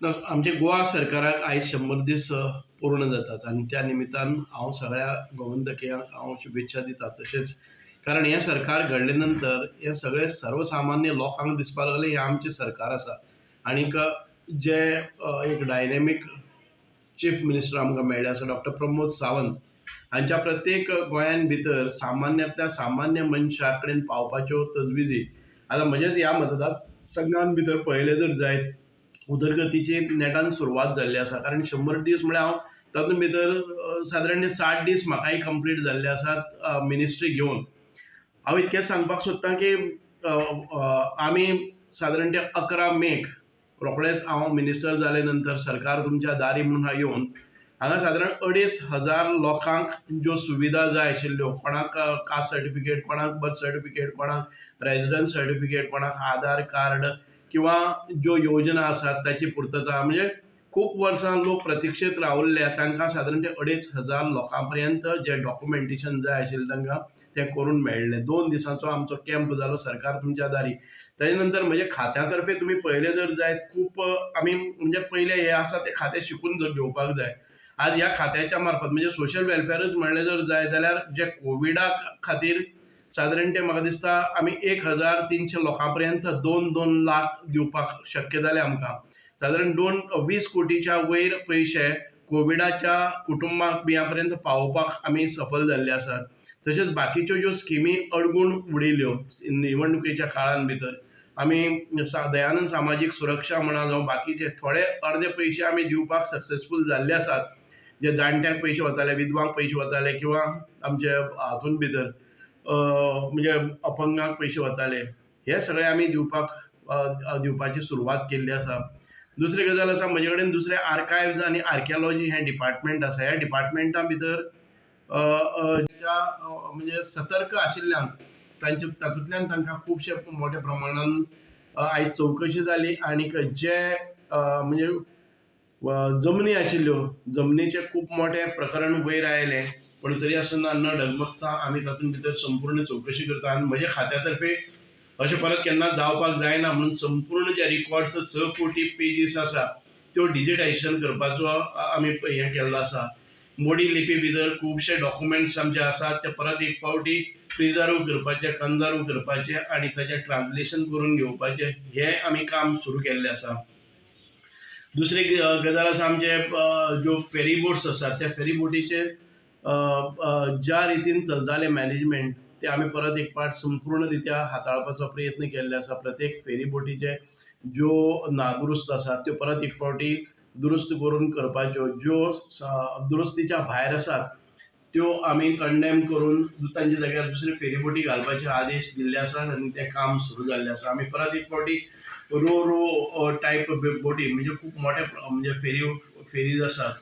आमचे गोवा सरकाराक आयज 100 दीस पूर्ण जातात आणि त्या निमित्तान हांव सगळ्या गोवंतकियांक हांव शुभेच्छा दिता. तशेंच कारण हें सरकार घडले नंतर हे सगळे सर्वसामान्य लोकांक दिसपाक लागले हें आमचें सरकार आसा. आनीक जे एक डायनॅमीक चीफ मिनिस्टर आमकां मेळ्ळे आसा डॉक्टर प्रमोद सावंत हांच्या प्रत्येक गोंयान भितर सामान्यांतल्या सामान्य मनशा कडेन पावपाच्यो तजविजी आतां म्हणजेच ह्या मतदारसंघान भितर पळयलें जर जायत उदरगतीची नेटान सुरवात जाल्ली आसा. कारण 100 दीस म्हळ्यार हांव तातूंत भितर सादारण 60 दीस म्हाकाय कंप्लीट जाल्ले आसात मिनिस्ट्री घेवन. हांव इतकेंच सांगपाक सोदतां की आमी सादारण ते 11 मेक रोखडेंच हांव मिनिस्टर जाले नंतर सरकार तुमच्या दारी म्हणून येवन हांगा सादारण 2,500 लोकांक ज्यो सुविधा जाय आशिल्ल्यो, कोणाक कास्ट सर्टिफिकेट, कोणाक बर्थ सर्टिफिकेट, कोणाक रेजिडन्स सर्टिफिकेट, कोणाक आधार कार्ड किंवा ज्यो योजना आसात ताची पुर्तता म्हणजे खूप वर्सां लोक प्रतीक्षेत रावल्ले तांकां सादारण ते 2,500 लोकां पर्यंत जे डॉक्युमेंटेशन जाय आशिल्लें तांकां तें करून मेळ्ळें. 2 दिसांचो आमचो कॅम्प जालो सरकार तुमच्या दारी. ताजे नंतर म्हजे खात्यातर्फे तुमी पळयलें जर जायत खूब आमी म्हणजे पयलें हें आसा तें खातें शिकून जर घेवपाक जाय. आज ह्या खात्याच्या मार्फत म्हणजे सोशल वेलफेअरच म्हणलें जर जाय जाल्यार जे कोविडा खातीर सादारण ते म्हाका दिसता आमी 1,300 लोकां पर्यंत 2-2 लाख दिवपाक शक्य जालें आमकां. सादारण 20 कोटीच्या वयर पयशे कोविडाच्या कुटुंबाक बियां पर्यंत पावोवपाक आमी सफल जाल्ले आसात. तशेंच बाकीच्यो ज्यो स्किमी अडगून उडिल्ल्यो निवडणुकेच्या काळान भितर आमी दयानंद सामाजीक सुरक्षा म्हणा जावं बाकीचे थोडे अर्दे पयशे आमी दिवपाक सक्सेसफूल जाल्ले आसात. जे जाणट्यांक पयशे वताले, विधवांक पयशे वताले किंवा आमचे हातून भितर म्हणजे अपंगांक पयशे वताले हे सगळे आमी दिवपाची सुरवात केल्ली आसा. दुसरी गजाल आसा म्हजे कडेन दुसरे आर्कायव्ज आनी आर्किओलॉजी हें डिपार्टमेंट आसा. ह्या डिपार्टमेंटा भितर म्हणजे सतर्क आशिल्ल्यान तातूंतल्यान तांकां खुबशे मोठ्या प्रमाणान आयज चवकशी जाली आनीक जे म्हणजे जमनी आशिल्ल्यो जमनीचे खूब मोठे प्रकरण वयर आयले पण तरी आसतना न डगमगता आमी तातूंत भितर संपूर्ण चवकशी करता आनी म्हज्या खात्यातर्फे अशें परत केन्ना जावपाक जायना म्हणून संपूर्ण जे रिकॉर्ड्स 6 कोटी पेजीस आसा त्यो डिजिटायझेशन करपाचो आमी हें केल्लो आसा. मोडी लिपी भितर खुबशे डॉक्युमेंट्स आमचे आसात ते परत एक फावटी प्रिजर्व करपाचे, कन्जर्व करपाचे आनी ताचें ट्रान्सलेशन करून घेवपाचें हें आमी काम सुरू केल्लें आसा. दुसरी गजाल आसा आमचे ज्यो फेरी बोट्स आसात त्या फेरी बोटीचे ज्या रितीन चलताले मॅनेजमेंट ते आमी परत एक पाट संपूर्ण रित्या हाताळपाचो प्रयत्न केल्ले आसा. प्रत्येक फेरी बोटीचे ज्यो नादुरुस्त आसात त्यो परत एक फावटी दुरुस्त करून करपाच्यो, ज्यो दुरुस्तीच्या भायर आसात त्यो आमी कंडेम करून तांच्या जाग्यार दुसरी फेरी बोटी घालपाचे आदेश दिल्ले आसात आनी तें काम सुरू जाल्लें आसा. आमी परत एक फावटी रो टायप बोटी म्हणजे खूब मोठे म्हणजे फेरीज आसात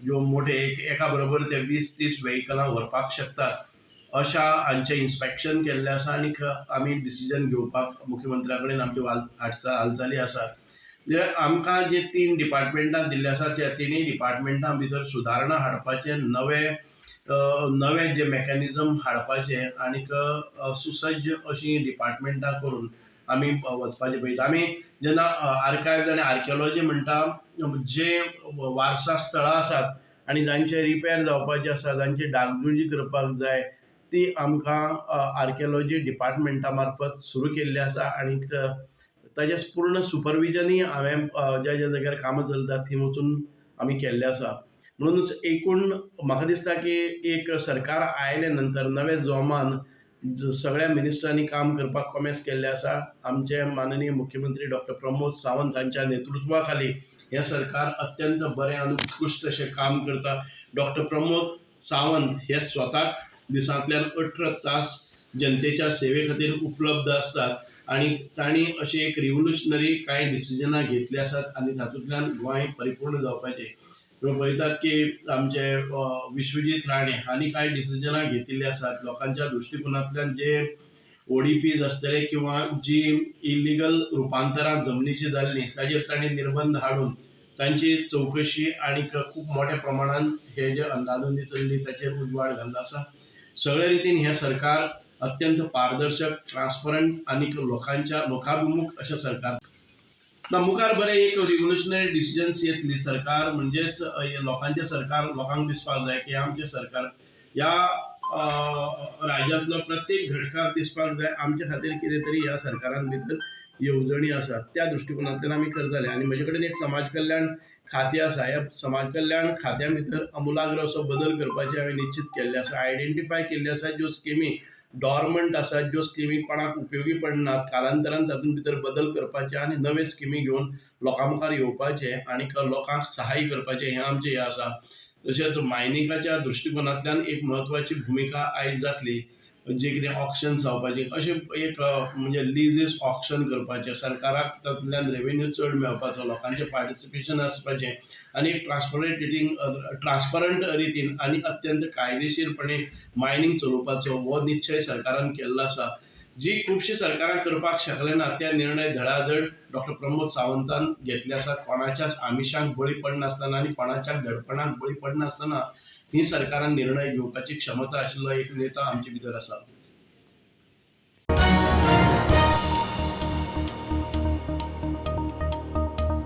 ज्यो मोठे एका बरोबर ते 20-30 व्हेकलां व्हरपाक शकतात अशा हांचें इन्स्पेक्शन केल्लें आसा आनीक आमी डिसिजन घेवपाक मुख्यमंत्र्या कडेन आमच्यो हालचाली आसात. म्हणजे आमकां जे 3 डिपार्टमेंटां दिल्ले आसात त्या तिनूय डिपार्टमेंटां भितर सुदारणा हाडपाचे नवे जे मेकॅनिझम हाडपाचे आनीक सुसज्ज अशी डिपार्टमेंटां करून आमी वचपाचे पळयता. आमी जेन्ना आर्कायव्ज आनी आर्किओलॉजी म्हणटा जे वारसा स्थळां आसात आनी जांचे रिपेर जावपाचे आसा जांची डागडुजी करपाक जाय ती आमकां आर्किओलॉजी डिपार्टमेंटा मार्फत सुरू केल्ली आसा आनीक ताजें पूर्ण सुपरविजनूय हांवें ज्या ज्या जाग्यार कामां चलतात थंय वचून आमी केल्लें आसा. म्हणूनच एकूण म्हाका दिसता की एक सरकार आयले नंतर नवे जोमान सगळ्या मिनिस्टरांनी काम करपाक कॉमेस केल्लें आसा. आमचे माननीय मुख्यमंत्री डॉक्टर प्रमोद सावंत हांच्या नेतृत्वा खाली हें सरकार अत्यंत बरें आनी उत्कृश्ट अशें काम करता. डॉक्टर प्रमोद सावंत हे स्वताक दिसांतल्यान 18 तास जनतेच्या सेवे खातीर उपलब्ध असतात आनी तांणी अशी एक रिव्होल्युशनरी कांय डिसिजनां घेतली आसात आनी तातूंतल्यान गोंय परिपूर्ण जावपाचें. तुम्ही पळयतात की आमचे विश्वजीत राणे हांणी कांय डिसिजनां घेतिल्लीं आसात लोकांच्या दृश्टिकोनांतल्यान जे ओडीपीज आसतले किंवा जी इलिगल रुपांतरां जमनीची जाल्लीं ताजेर तांणी निर्बंध हाडून तांची चवकशी आनीक खूब मोठ्या प्रमाणान हे जे अंधाधुंदी चल्ली ताचेर उजवाड घाल्लो आसा. सगळे रितीन हें सरकार अत्यंत पारदर्शक, ट्रान्सपरंट आनीक लोकाभिमुख अशें सरकार. ना मुखार बरें एक रिव्होल्युशनरी डिसिजन्स येतली. सरकार म्हणजेच लोकांचें सरकार लोकांक दिसपाक जाय की आमचें सरकार ह्या राज्यांतलो प्रत्येक घटकाक दिसपाक जाय आमचे खातीर कितें तरी ह्या सरकारान भितर येवजणी आसात. त्या दृश्टिकोनांतल्यान आमी करतले. आनी म्हजे कडेन एक समाज कल्याण खातें आसा. ह्या समाज कल्याण खात्या भितर अमुलाग्र असो बदल करपाचें हांवें निश्चित केल्लें आसा. आयडेंटिफाय केल्ले आसा ज्यो स्किमी डॉर्मंट आसात, ज्यो स्किमी कोणाक उपयोगी पडनात, कालांतरान तातूंत भितर बदल करपाचे आनी नवे स्किमी घेवन लोकां मुखार येवपाचे आनी लोकांक सहाय्य करपाचें हें आमचें हें आसा. तशेंच मायनिंगाच्या दृश्टिकोनांतल्यान एक म्हत्वाची भुमिका आयज जातली. जे कितें ऑक्शन्स जावपाचे अशें एक म्हणजे लिजीस ऑक्शन करपाचें, सरकाराक तातूंतल्यान रेवेन्यू चड मेळपाचो, लोकांचें पार्टिसिपेशन आसपाचें आनी एक ट्रान्सपरंट रितीन आनी अत्यंत कायदेशीरपणे मायनिंग चलोवपाचो हो निश्चय सरकारान केल्लो आसा. जी खुबशीं सरकारां करपाक शकले ना ते निर्णय धडाधड डॉक्टर प्रमोद सावंतान घेतले आसात. कोणाच्याच आमिशांक बळी पडनासतना आनी कोणाच्या दडपणाक बळी पडनासतना ही सरकारान निर्णय घेवपाची क्षमता आशिल्लो एक नेता आमचे भितर आसा.